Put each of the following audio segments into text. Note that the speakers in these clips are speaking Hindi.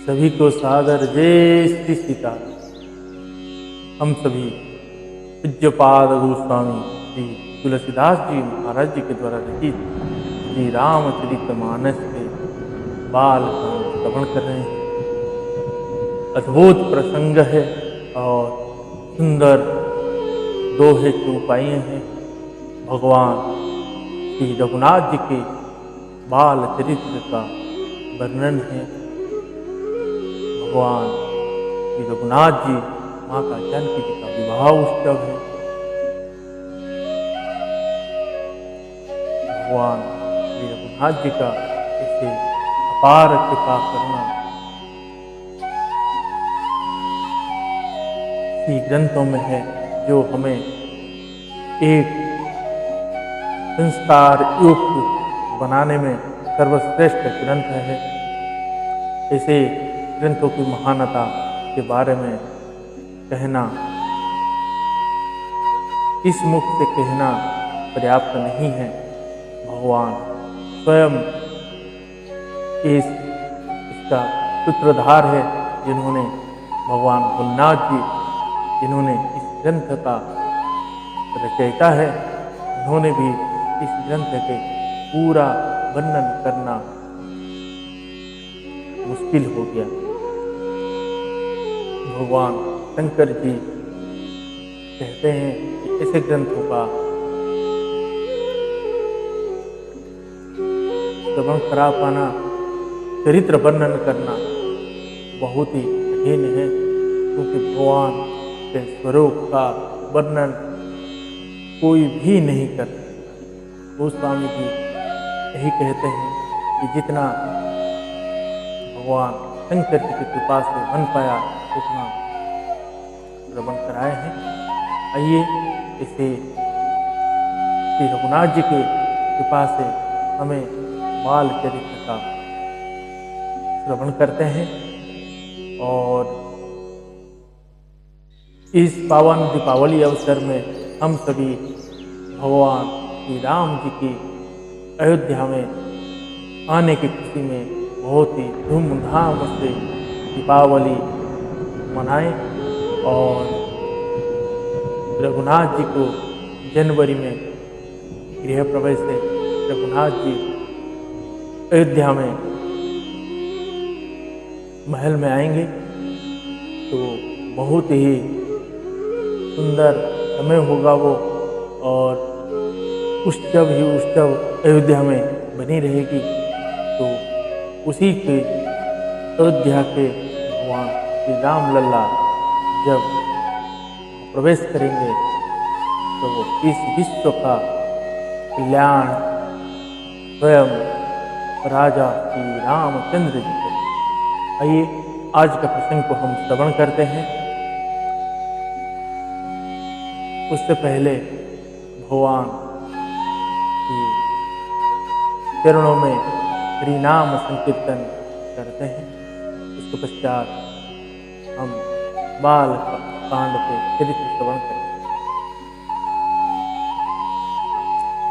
सभी को सादर जय श्री सीताराम। हम सभी पूज्यपाद गोस्वामी श्री तुलसीदास जी महाराज जी के द्वारा रचित श्री रामचरितमानस के बाल कांड श्रवण कर रहे हैं। अद्भुत प्रसंग है और सुंदर दोहे चौपाई हैं। भगवान श्री रघुनाथ जी के बाल चरित्र का वर्णन है। भगवान श्री रघुनाथ जी माता जानकी जी का विवाह उत्सव है। भगवान श्री रघुनाथ जी का ऐसे अपार कृपा करना इसी ग्रंथों में है, जो हमें एक संस्कार युक्त बनाने में सर्वश्रेष्ठ ग्रंथ है। ऐसे ग्रंथों की महानता के बारे में कहना, इस मुख से कहना पर्याप्त नहीं है। भगवान स्वयं इसका सूत्रधार है, जिन्होंने भगवान भोलेनाथ जी जिन्होंने इस ग्रंथ का रचयिता है, उन्होंने भी इस ग्रंथ के पूरा वर्णन करना मुश्किल हो गया। भगवान शंकर जी कहते हैं कि ऐसे ग्रंथों का श्रवण करा पाना, चरित्र वर्णन करना बहुत ही कठिन है, क्योंकि भगवान के स्वरूप का वर्णन कोई भी नहीं कर सकता। गोस्वामी जी यही कहते हैं कि जितना भगवान शंकर जी की कृपा से बन पाया उतना श्रवण कराए हैं। आइए इसे श्री रघुनाथ जी की कृपा से हमें बाल चरित्र का श्रवण करते हैं और इस पावन दीपावली अवसर में हम सभी भगवान श्री राम जी की अयोध्या में आने की खुशी में बहुत ही धूमधाम से दीपावली मनाएं और रघुनाथ जी को जनवरी में गृह प्रवेश से रघुनाथ जी अयोध्या में महल में आएंगे तो बहुत ही सुंदर समय होगा वो, और उत्सव ही उत्सव अयोध्या में बनी रहेगी। तो उसी के अयोध्या के भगवान श्री राम लल्ला जब प्रवेश करेंगे तो इस विश्व का कल्याण स्वयं राजा श्री रामचंद्र जी करेंगे। आइए आज का प्रसंग को हम श्रवण करते हैं। उससे पहले भगवान की चरणों में हरि नाम संकीर्तन करते हैं। उसके पश्चात हम बाल कांड के चरित्र श्रवण करेंगे।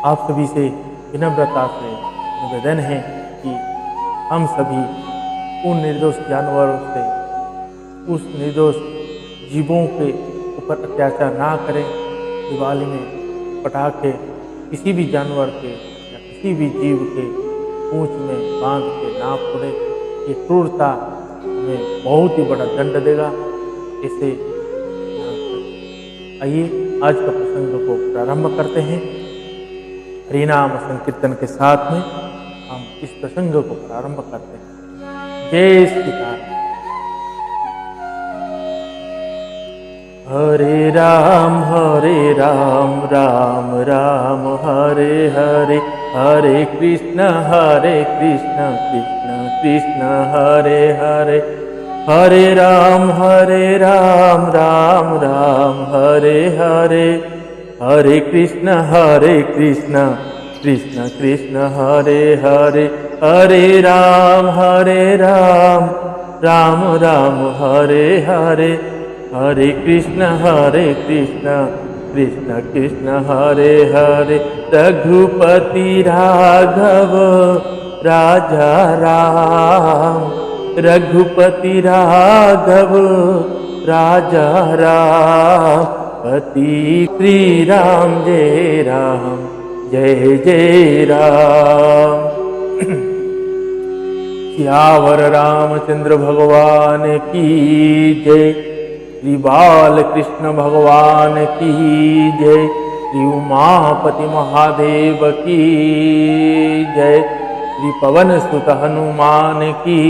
आप सभी से विनम्रता से निवेदन है कि हम सभी उन निर्दोष जानवरों से, उस निर्दोष जीवों के ऊपर अत्याचार ना करें। दिवाली में पटाखे किसी भी जानवर के या किसी भी जीव के पूंछ में बांध के ना फोड़े। ये क्रूरता हमें बहुत ही बड़ा दंड देगा। इसे आइए आज का प्रसंग को प्रारंभ करते हैं। हरिनाम संकीर्तन के साथ में हम इस प्रसंग को प्रारंभ करते हैं। जय सीताराम। हरे राम राम राम हरे हरे, हरे कृष्ण कृष्ण कृष्ण हरे हरे, हरे राम राम राम हरे हरे, हरे कृष्ण कृष्ण कृष्ण हरे हरे, हरे राम राम राम हरे हरे, हरे कृष्ण कृष्ण कृष्ण हरे हरे, रघुपति राघव राजा राम, रघुपति राघव राजा राम, पति श्री राम जय राम जय जय राम। सियावर रामचंद्र भगवान की जय, श्री बाल कृष्ण भगवान की जय, श्री उमापति महादेव की जय, श्री पवन सुत हनुमान की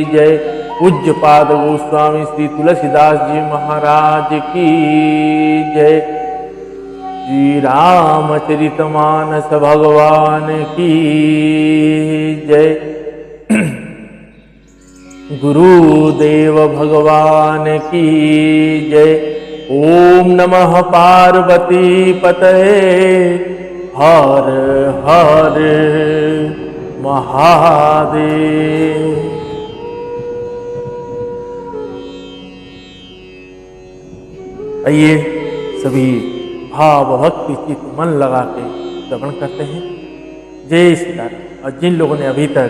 जय, पूज्य पाद गोस्वामी श्री तुलसीदास जी महाराज की जय, श्री रामचरितमानस भगवान की जय, गुरुदेव भगवान की जय। ओम नमः पार्वती पतये, हर हर महादेव। आइए सभी भाव भक्ति चित मन लगा के श्रवण करते हैं। जय सीताराम। और जिन लोगों ने अभी तक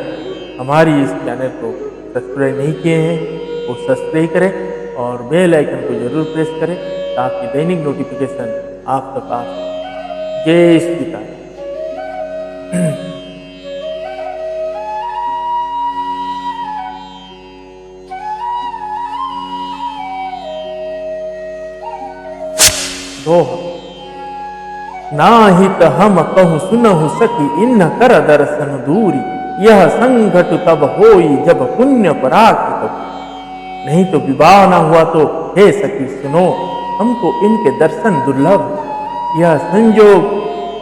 हमारी इस चैनल को सब्सक्राइब नहीं किए हैं वो सब्सक्राइब करें और बेल आइकन को जरूर प्रेस करें ताकि दैनिक नोटिफिकेशन आप तक आ सके। जय सीताराम। नाहित हम कहूँ सुनहु सखी इन कर दर्शन दूरी, यह संकट तब होई जब पुण्य पराकृत। नहीं तो विवाह न हुआ तो हे सखी सुनो, हमको इनके दर्शन दुर्लभ। यह संयोग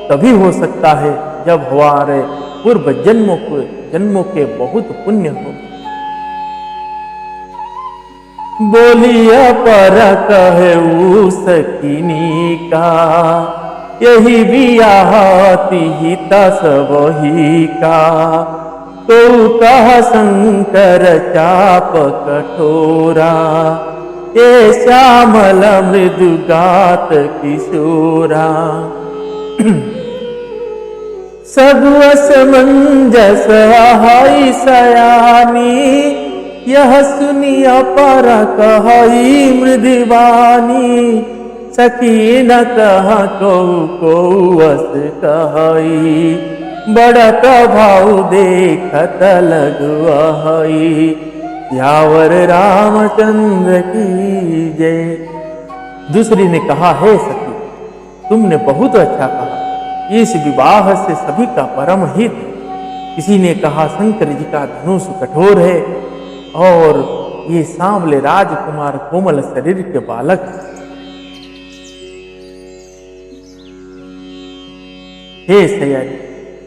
तभी हो सकता है जब हमारे पूर्व जन्मों के बहुत पुण्य हो। बोलिया पर कहे सकीनी का, यही बियाहती ही तस वही का। तो कह शंकर चाप कठोरा, ये श्यामल मृदुगात किशोरा। सब असमंजस हाई सयानी, यह सुनिया पर कही मृदुवानी। सखी न कहा को अस कही, बड़ा प्रभाव देखत लगवाई। यावर रामचंद्र की जय। दूसरी ने कहा, हे सखी तुमने बहुत अच्छा कहा, इस विवाह से सभी का परम हित। किसी ने कहा शंकर जी का धनुष कठोर है और ये सांवले राजकुमार कोमल शरीर के बालक। हे सयाजी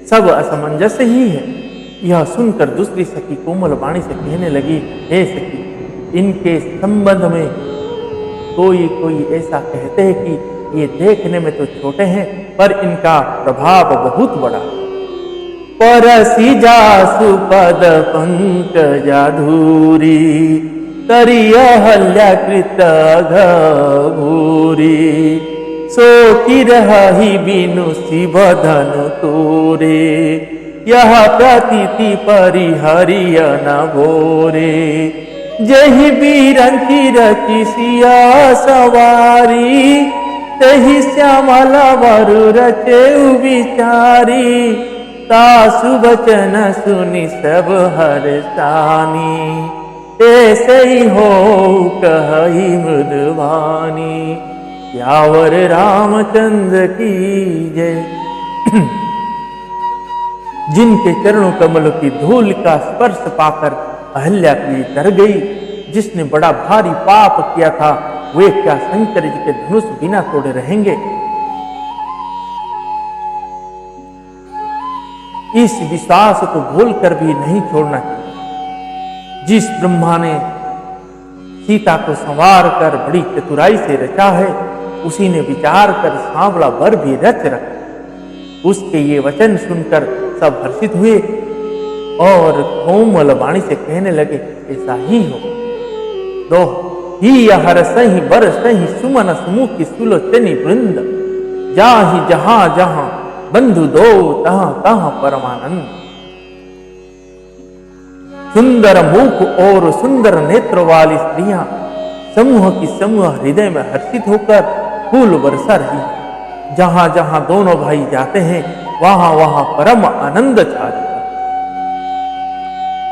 सब असमंजस ही है। यह सुनकर दूसरी सखी कोमल वाणी से कहने लगी, हे सखी इनके संबंध में कोई ऐसा कहते हैं कि ये देखने में तो छोटे हैं पर इनका प्रभाव बहुत बड़ा। परसी जासु पद पंकजाधुरी, करिय हल्या कृत घूरी। सो की रही बिनु शिवधन तोरे, यह प्रतीति परिहरिय न भोरे। जही बीरंकी रची सिया सवारी, तही श्यामल वरु रचे विचारी। तासु वचन सुनि सब हर्षानी, ऐसे ही हो कही मृदुवानी। यावर रामचंद्र की जय। जिनके चरणों कमलों की धूल का स्पर्श पाकर अहल्या की डर गई, जिसने बड़ा भारी पाप किया था वे क्या शंकर जी के धनुष बिना तोड़े रहेंगे। इस विश्वास को भूलकर भी नहीं छोड़ना चाहिए। जिस ब्रह्मा ने सीता को संवार कर बड़ी चतुराई से रचा है, उसी ने विचार कर सांवला वर भी रच रखा। उसके ये वचन सुनकर सब हर्षित हुए और कोमल वाणी से कहने लगे, ऐसा ही हो। दो ही हर सही बर सही सुमन सुमुखी सुलोचनी वृंद, जाहि जहां जहां बंधु दो तहां तहां परमानंद। सुंदर मुख और सुंदर नेत्र वाली स्त्रियां समूह की समूह हृदय में हर्षित होकर फूल बरसा रही है। जहां जहां दोनों भाई जाते हैं वहां वहां परम आनंद छा जाता है।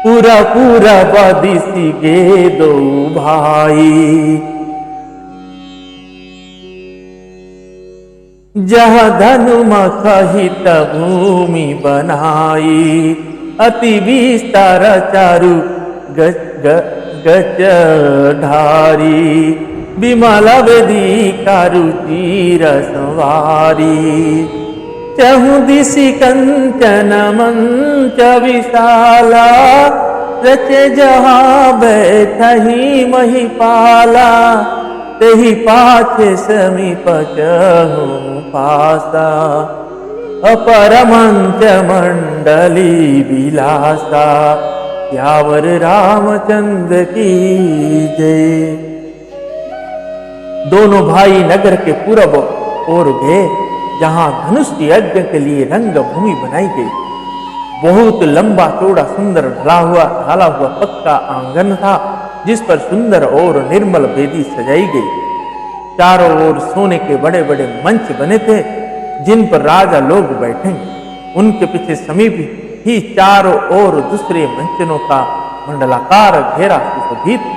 पूरा पूरा बदिसी गे दो भाई, जहाँ धनु मखहित भूमि बनाई, अति विस्तार चारु गच ढारी, विमल वेदी कारु चीर संवारी, चहु दिशि कंचन मंच विशाला, रचे जहाँ बैठही महिपाला, तेहि पाछे समीप चहु पासा, अपर मंच मंडली विलासा, यावर रामचंद्र की जय। दोनों भाई नगर के पूरब ओर गए, जहां धनुष यज्ञ के लिए रंग भूमि बनाई गई। बहुत लंबा चौड़ा सुंदर ढाला हुआ पक्का आंगन था, जिस पर सुंदर और निर्मल वेदी सजाई गई। चारों ओर सोने के बड़े बड़े मंच बने थे, जिन पर राजा लोग बैठेंगे। उनके पीछे समीप ही चारों ओर दूसरे मंचनों का मंडलाकार घेरा सुशोभित।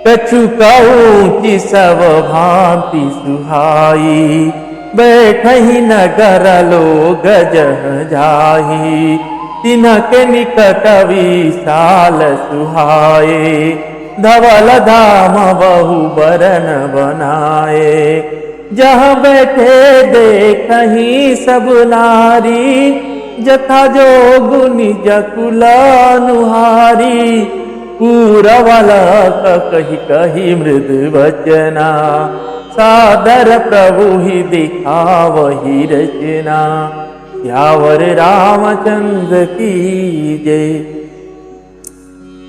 कछु कहूँ सब भांति सुहाई, बैठही नगर लोग जह जाही, तिनके निकट विशाल सुहाए, धवल धाम बहु बरन बनाए, जहाँ बैठे देखही सब नारी, जथा जोग निज कुल अनुहारी, पूरवला कही कही मृद वचना, सादर प्रभु ही दिखावही रचना, यावर रामचंद्र की जय।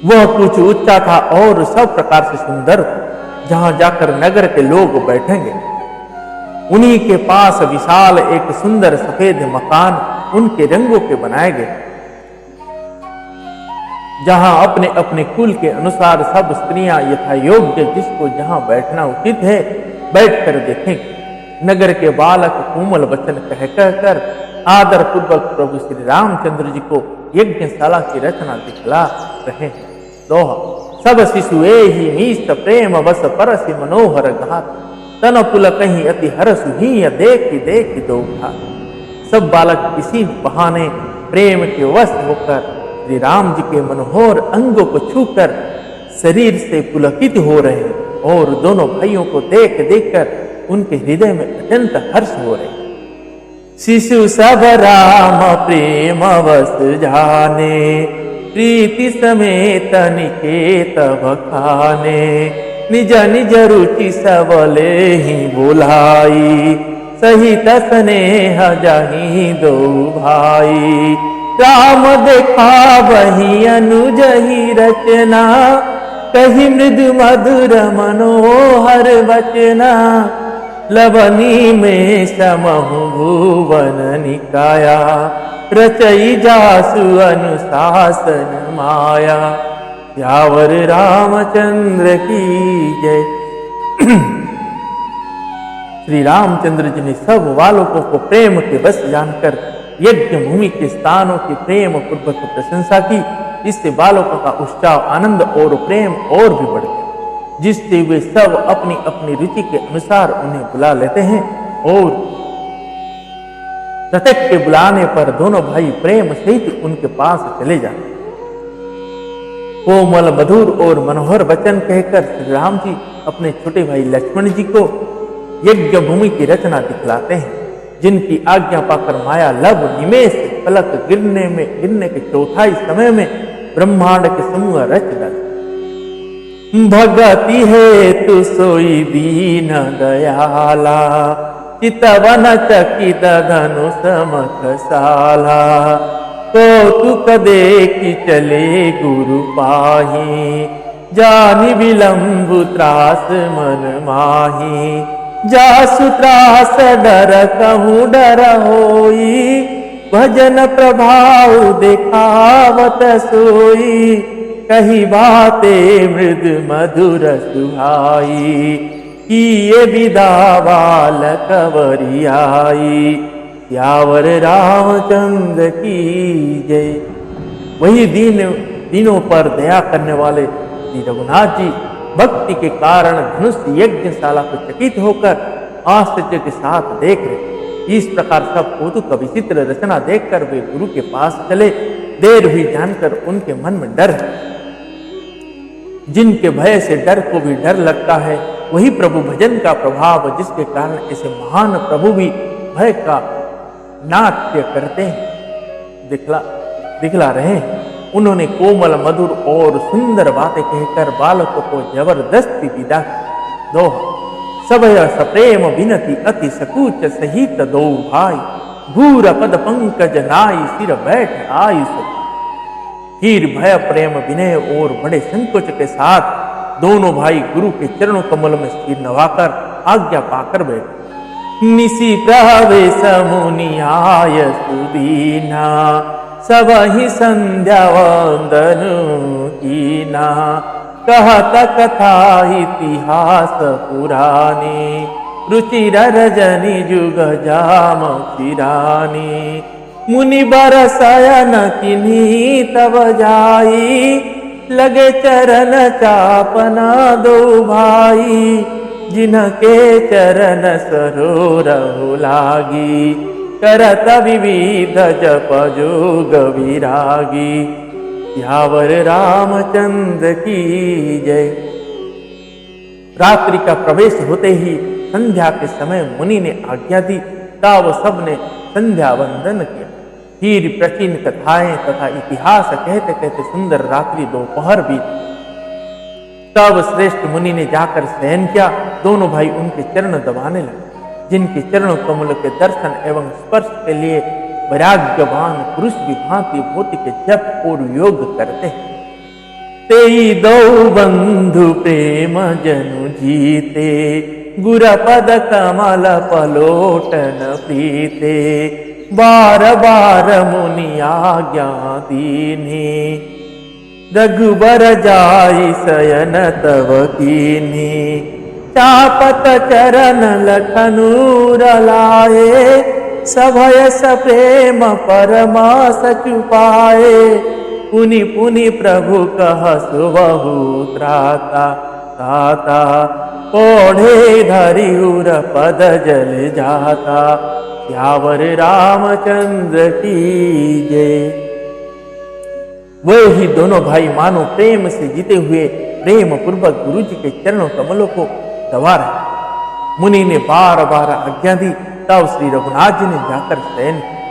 वह कुछ ऊंचा था और सब प्रकार से सुंदर, जहां जाकर नगर के लोग बैठेंगे। उन्हीं के पास विशाल एक सुंदर सफेद मकान उनके रंगों के बनाए गए, जहां अपने अपने कुल के अनुसार सब स्त्रियां यथा योग्य जिसको जहां बैठना उचित है बैठकर देखेंगे। नगर के बालक कोमल वचन कहकर आदर पूर्वक प्रभु श्री रामचंद्र जी को यज्ञशाला की रचना दिखला रहे हैं। दोहा सब शिशु ही मीस्त प्रेम बस परसि मनोहर घात, तन पुल कहीं अति हरसु ही देखी दो घात। सब बालक इसी बहाने प्रेम के वश होकर श्री राम जी के मनोहर अंगों को छूकर शरीर से पुलकित हो रहे हैं, और दोनों भाइयों को देख कर उनके हृदय में अत्यंत हर्ष हो रहे हैं। शिशु सब राम प्रेम वस जाने, प्रीति समेत निकेत बखाने, निज निज रुचि सबले ही बोलाई, सहित स्नेह जही दो भाई, राम देखा वही अनुजही रचना, कही मृदु मधुर मनोहर वचना, लवनी में समहु भुवन निकाया, रचई जासु अनुशासन माया, यावर रामचंद्र की जय। श्री रामचंद्र जी ने सब बालकों को प्रेम के वश जानकर यज्ञ भूमि के स्थानों की प्रेम पूर्वक प्रशंसा की। इससे बालकों का उत्साह, आनंद और प्रेम और भी बढ़ गया, जिससे वे सब अपनी अपनी रुचि के अनुसार उन्हें बुला लेते हैं, और प्रत्येक के बुलाने पर दोनों भाई प्रेम सहित उनके पास चले जाते। कोमल मधुर और मनोहर वचन कहकर श्री राम जी अपने छोटे भाई लक्ष्मण जी को यज्ञ भूमि की रचना दिखलाते हैं, जिनकी आज्ञा पाकर माया लब निमेष पलक गिरने के चौथाई समय में ब्रह्मांड के समूह रच डाले। भगति है तु सोई दीन दयाला, चितवन चकित धनुष मखसाला, कौतुक देखि चले गुरु पाही, जानि विलंबु त्रास मन माही, जासु त्रास डर कहूँ डर होई, भजन प्रभाव देखावत सोई, कही बातें मृद मधुर सुहाई, किए विदा बालक वरियाई, सियावर रामचंद्र की जय। वही दीनों पर दया करने वाले श्री रघुनाथ जी भक्ति के कारण धनुष यज्ञशाला को चकित होकर आश्चर्य के साथ देख रहे। इस प्रकार सब कौतुक विचित्र रचना देखकर वे गुरु के पास चले। देर हुई जानकर उनके मन में डर है। जिनके भय से डर को भी डर लगता है, वही प्रभु भजन का प्रभाव, जिसके कारण ऐसे महान प्रभु भी भय का नाट्य करते हैं, दिखला रहे हैं। उन्होंने कोमल मधुर और सुंदर बातें कहकर बालकों को जबरदस्ती विदा दो। सबय सप्रेम विनती अति सकुच सहित दो भाई, घूर पद पंकज नाई सिर बैठ आयुष। फिर भय प्रेम विनय और बड़े संकोच के साथ दोनों भाई गुरु के चरणों कमल में सिर नवाकर आज्ञा पाकर बैठे। निसी प्रवेश मुनि आय सुदीना, सब ही संध्या वंदन कीना। कहत कथा इतिहास पुरानी, रुचिर रजनी जुग जाम चिरानी। मुनि बरसयन किन्हीं तब जाई, लगे चरण चापना दो भाई। जिनके चरण सरोरहु लागी, करत विविध जप जोग विरागी। सियावर रामचंद्र की जय। रात्रि का प्रवेश होते ही संध्या के समय मुनि ने आज्ञा दी, तब सबने संध्या वंदन किया। फिर प्राचीन कथाएं तथा इतिहास कहते कहते सुंदर रात्रि दोपहर बीती। तब श्रेष्ठ मुनि ने जाकर शयन किया। दोनों भाई उनके चरण दबाने लगे, जिनके चरणों कमल के दर्शन एवं स्पर्श के लिए वैराग्यवान पुरुष भी भांति भौतिक के जप और योग करते हैं। तेई दो बंधु प्रेम जनु जीते, गुर पद कमल पलोटन प्रीते। बार बार मुनि आज्ञा दीनी, रघुबर जाई शयन तव कीनी। चापत चरण लखनूर लाए, सभय सप्रेम परमास चुपाए। पुनि पुनि प्रभु कह सुबहु त्राता, ताता पौढ़े धरि उर पद जल जाता। सियावर रामचंद्र की जय। वही दोनों भाई मानो प्रेम से जीते हुए प्रेम पूर्वक गुरु जी के चरणों कमलों को दबा रहे। मुनि ने बार बार आज्ञा दी, तब श्री रघुनाथ जी ने जाकर शयन किया।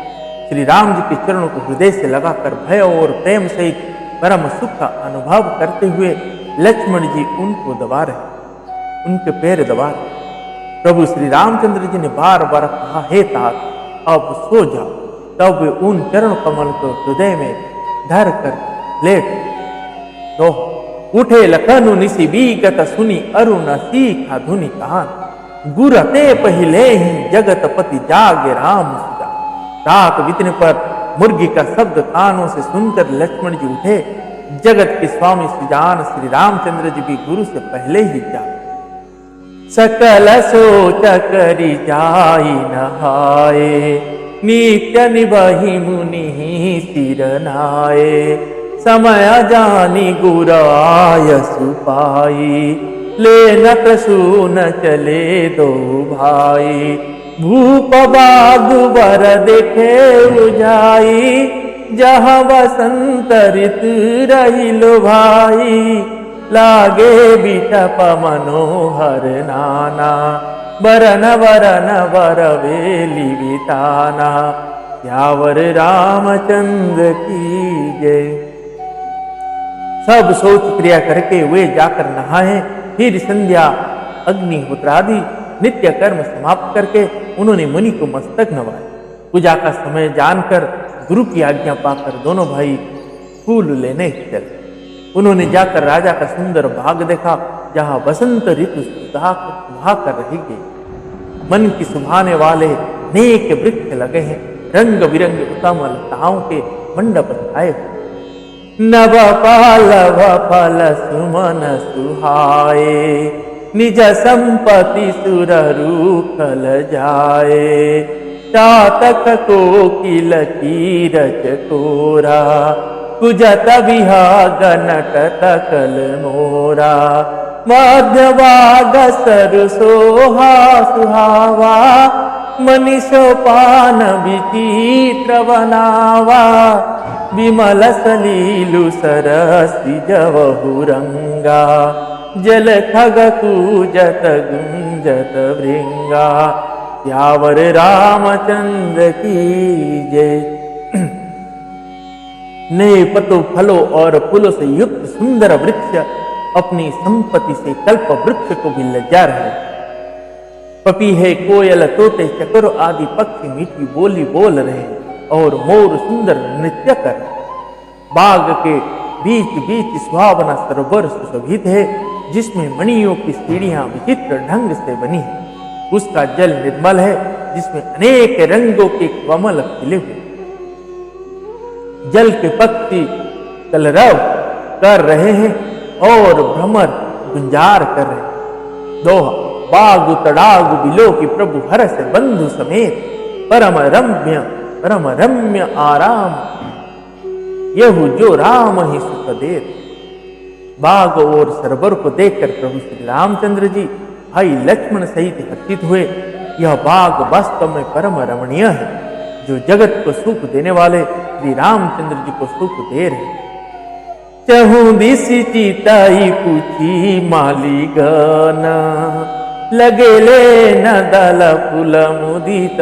श्री राम जी के चरणों को हृदय से लगाकर भय और प्रेम सहित परम सुख का अनुभव करते हुए लक्ष्मण जी उनको दबा रहे, उनके पैर दबा रहे। प्रभु श्री रामचंद्र जी ने बार बार कहा, हे तात अब सो जाओ। तब वे उन चरण कमल को हृदय में धर कर लेट दो। उठे लखनु निसी बीगत सुनी, अरुण सीखा धुनि कान। गुर ते पहिले ही जगत पति जागे राम सुजा। रात बीतने पर मुर्गी का शब्द कानों से सुनकर लक्ष्मण जी उठे। जगत के स्वामी श्रीजान श्री रामचंद्र जी भी गुरु से पहले ही जागे। सकल सोच करी जाई नहाए, नित्य निबहि मुनि सिर नाए। समय जानी गुर आय सुपाई, ले न प्रसून चले दो भाई। भूप बाग बर देखे उजाई, जहाँ बसंत ऋतु रही लो भाई। लागे बिटप मनोहर नाना, बरन बरन बरवेली बिताना। सियावर रामचंद्र की जय। सब सोच क्रिया करके वे जाकर नहाए। फिर संध्या अग्निहोत्रादि नित्य कर्म समाप्त करके उन्होंने मुनि को मस्तक नवाया। पूजा का समय जानकर गुरु की आज्ञा पाकर दोनों भाई फूल लेने चले। उन्होंने जाकर राजा का सुंदर बाग देखा, जहां बसंत ऋतु सुधा कर रही गई। मन की सुभाने वाले नेक वृक्ष लगे हैं, रंग बिरंगे उत्तम लताओं के मंडप छाए। नव पालव फल सुमन सुहाए, निज संपत्ति सुर रूखल जाए। चातक कोकिल कीरच कोरा, कुजत विहागन टकल मोरा। मध्य भाग सरु सोहा सुहावा, मनीषो पान विचित्र बनावा। विमल सलीलु सरसी जवहुरंगा, जल खग कूजत गुंजत भृंगा। यावर रामचंद्र की जय। नए पतों फलों और फूलों से युक्त सुंदर वृक्ष अपनी संपत्ति से कल्प वृक्ष को भी लज्जा रहे। पपीहे, कोयल, तोते, चकोर आदि पक्षी मीठी बोली बोल रहे और मोर सुंदर नृत्य कर। बाग के बीच बीच सुहावना सरोवर सुशोभित है, जिसमें मणियों की सीढ़ियां विचित्र ढंग से बनी है। उसका जल निर्मल है, जिसमें अनेक रंगों के कमल खिले हुए। जल के पक्षी कलरव कर रहे हैं और भ्रमर गुंजार कर रहे हैं। दोहा, बागु तड़ागु बिलो की प्रभु हरस बंधु समेत, परम रम्य आराम यहु जो राम ही सुख देत। बाग और सरोवर को देखकर प्रभु श्री रामचंद्र जी भाई लक्ष्मण सहित हर्षित हुए। यह बाग वास्तव में परम रमणीय है, जो जगत को सुख देने वाले श्री रामचंद्र जी को सुख दे रहे। चहु दिशि चिताई पूछी माली गाना, लगे ले न दल फूल मुदित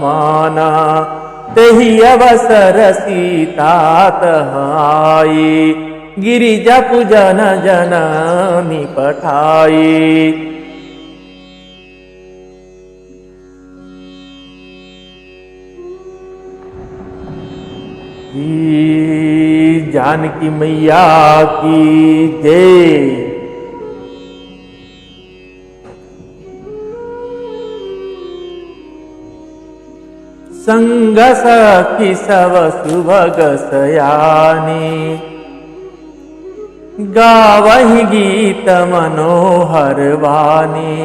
माना। तही अवसर सीता तहाई, गिरिजा पूजन जननी पठाई। जानकी मैया की जय। संग सखी सब सुभग सयानी, गावहि गीत मनोहर वाणी।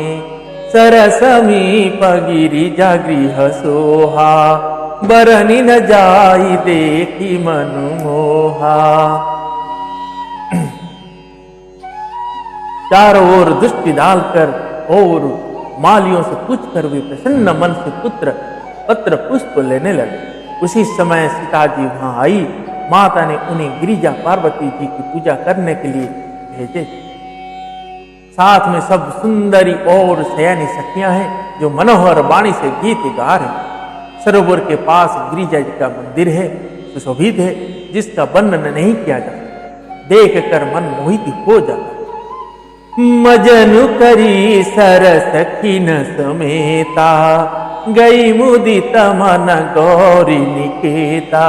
सरसमीप गिरिजा गृह सोहा, बरनी न जाई देखी मनु मोहा। चारों ओर दृष्टि डालकर और मालियों से पूछकर वे प्रसन्न मन से पत्र पुष्प लेने लगे। उसी समय सीता जी वहां आई। माता ने उन्हें गिरिजा पार्वती जी की पूजा करने के लिए भेजे। साथ में सब सुंदरी और सयानी सखियां हैं, जो मनोहर वाणी से गीत गा रहे। सरोवर के पास गिरिजा जी का मंदिर है, सुशोभित है, जिसका वर्णन नहीं किया जाता। देख कर मन मोहित हो जाता। मजनु करी सरस खिन समेता, गई मुदित मन गौरी निकेता।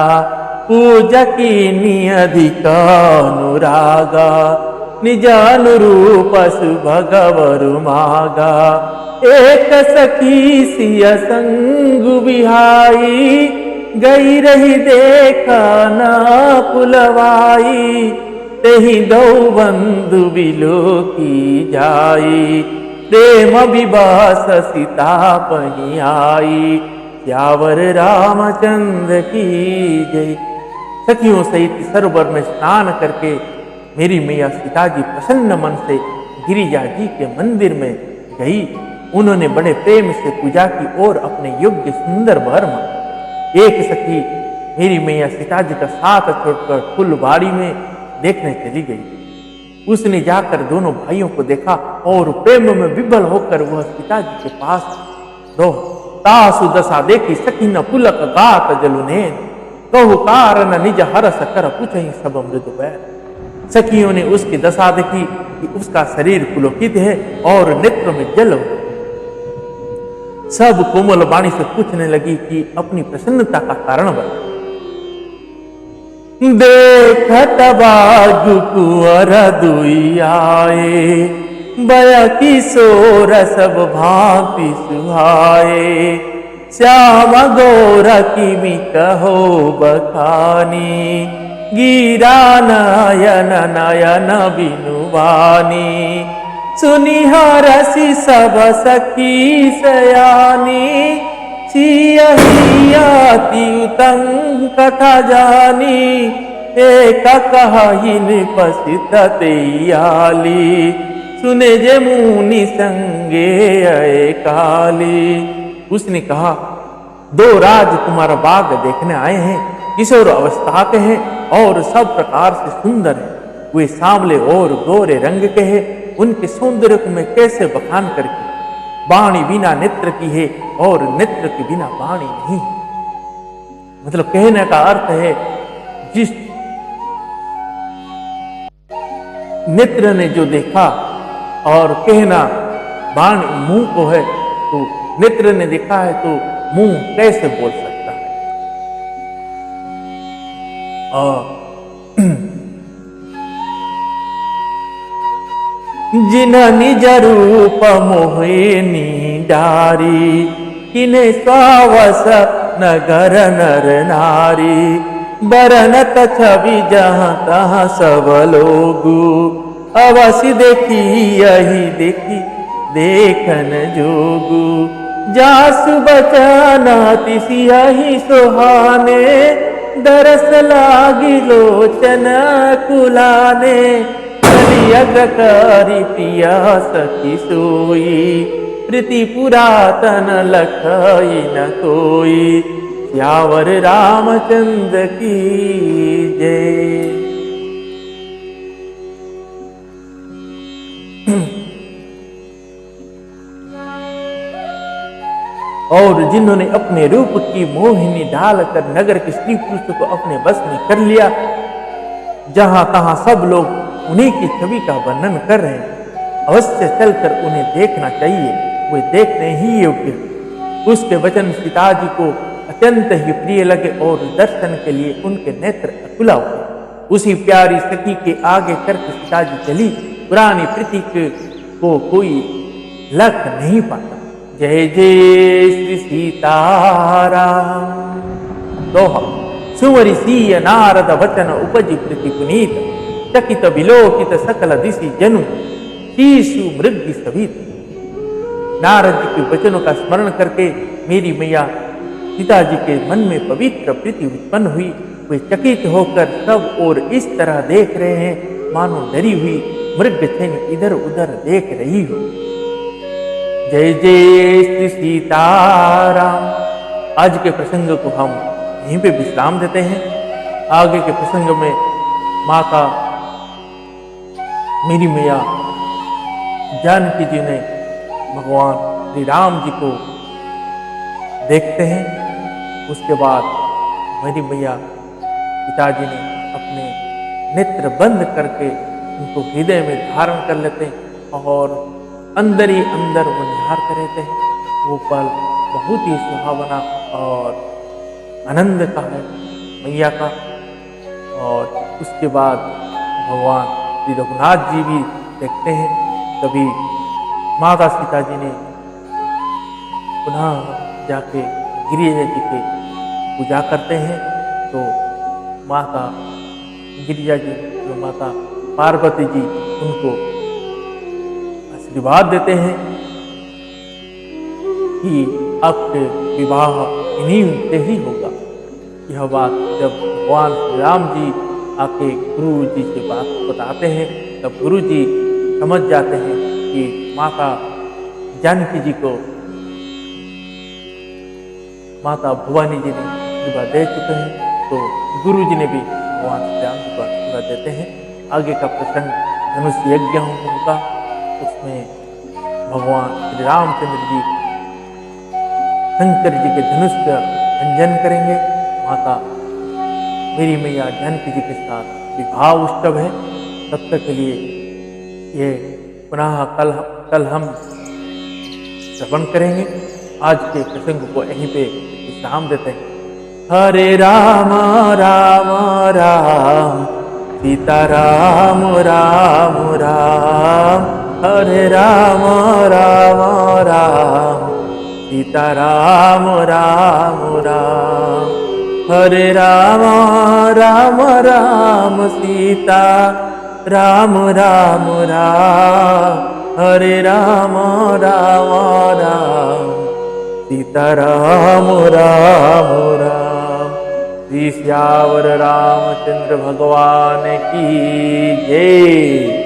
पूजा की नियधिक अनुरागा, निज अनुरूप सुभगवरु मागा। एक सखी सिय संग बिहाई, गई रही देखा न पुलवाई। तेहि दो बंधु बिलो की जाई, प्रेम विवास सीता पही आई। यावर रामचंद्र की जय। सखियों सहित सरोवर में स्नान करके मेरी मैया सीता जी प्रसन्न मन से गिरिजा जी के मंदिर में गई। उन्होंने बड़े प्रेम से पूजा की और अपने योग्य सुंदर वर मांगे। एक सखी मेरी मैया सीता जी का साथ छोड़कर फुलबाड़ी में देखने चली गई। उसने जाकर दोनों भाइयों को देखा और प्रेम में विभल होकर वह सीता जी के पास दो तासु दशा देखी। सखी न पुलक गात जलुने, कहु कारण निज हरस कर पूछहि सब मृदु बैर। सखियों ने उसकी दशा देखी कि उसका शरीर पुलकित है और नेत्र में जल हो। सब कोमल वाणी से पूछने लगी कि अपनी प्रसन्नता का कारण बता। देखत बाजू कुंवर दुई आए, बया किशोर सब भांति सुहाए। श्याम गौर किमि कहो बखानी, गिरा नयन नयन बिनुवानी, सुनिहारसी सब सखी सयानी, सियहियाति उतंग कथा जानी, एक कहिन पसित तेयाली, सुने जे मुनि संगे आए काली। उसने कहा, दो राजकुमार बाग देखने आए हैं, किशोर अवस्था के हैं और सब प्रकार से सुंदर हैं। वे सांवले और गोरे रंग के हैं। उनके सौंदर्य को मैं कैसे बखान करके, वाणी बिना नेत्र की है और नेत्र के बिना वाणी नहीं। मतलब कहने का अर्थ है, जिस नेत्र ने जो देखा और कहना वाणी मुंह को है, तो नेत्र ने देखा है तो मुंह कैसे बोल सकता है। और जिन निज रूप मोहे नीडारी, किने स्वावस नगर नर नारी, बरनत छवि जहाँ तहाँ सब लोगु, अवश्य देखी यही देखी देखन जोगु, जासु बचना तिसियहि सुहाने, दरस लागी लोचन कुलाने, अग्रकारी प्रिया सखी सोई, प्रीति पुरातन लखई न कोई, सियावर रामचंद्र की जय। और जिन्होंने अपने रूप की मोहिनी डालकर नगर के स्त्री पुरुष को अपने बस में कर लिया, जहां तहां सब लोग उन्हीं की छवि का वर्णन कर रहे हैं। अवश्य चलकर उन्हें देखना चाहिए, वे देखने ही योग्य। उसके वचन सीता जी को अत्यंत ही प्रिय लगे और दर्शन के लिए उनके नेत्र अकुला हुए। उसी प्यारी सखी के आगे करके सीता जी चली। पुरानी प्रीति को कोई लख नहीं पाता। जय जय श्री सीताराम। दोहा। सुमरि सीय नारद वचन उपजि प्रीति पुनीत, चकित विलोकित सकल दिशि जनु, शीशु मृग्य सवित। नारद जी के वचनों का स्मरण करके मेरी मैया सीता जी के मन में पवित्र प्रीति उत्पन्न हुई। वे चकित होकर सब और इस तरह देख रहे हैं मानो डरी हुई मृगछिन इधर उधर देख रही हो। जय जय श्री सीताराम। आज के प्रसंग को हम यहीं पे विश्राम देते हैं। आगे के प्रसंग में माता मेरी मैया जानकी जी ने भगवान श्री राम जी को देखते हैं। उसके बाद मेरी मैया पिताजी ने अपने नेत्र बंद करके उनको हृदय में धारण कर लेते हैं और अंदर ही अंदर वो निहारते रहते हैं। वो पल बहुत ही सुहावना और आनंद का है मैया का। और उसके बाद भगवान श्री रघुनाथ जी भी देखते हैं। तभी माता सीता जी ने पुनः जाके गिरिजा जी के पूजा करते हैं। तो माता गिरिजा जी, जो माता पार्वती जी, उनको आशीर्वाद देते हैं कि आपके विवाह इन्हीं से ही होगा। यह बात जब भगवान श्री राम जी आके गुरु जी से बात बताते हैं, तब गुरु जी समझ जाते हैं कि माता जानकी जी को माता भवानी जी ने आशीर्वाद दे चुके हैं। तो गुरु जी ने भी भगवान श्री राम जी को आशीर्वाद देते हैं। आगे का प्रसंग धनुष यज्ञ उनका, उसमें भगवान श्री रामचंद्र जी शंकर जी के धनुष का अंजन करेंगे। माता मेरी मैया जानकी जी के साथ विवाह उत्सव है। तब तक के लिए ये पुनः कल हम श्रवण करेंगे। आज के प्रसंग को यहीं पे विश्राम देते हैं। हरे राम राम राम सीता राम राम राम, हरे राम राम राम सीता सीता राम राम राम, हरे राम राम राम सीता राम राम राम, हरे राम राम राम सीता राम राम राम। श्री श्यावर रामचंद्र भगवान की जय।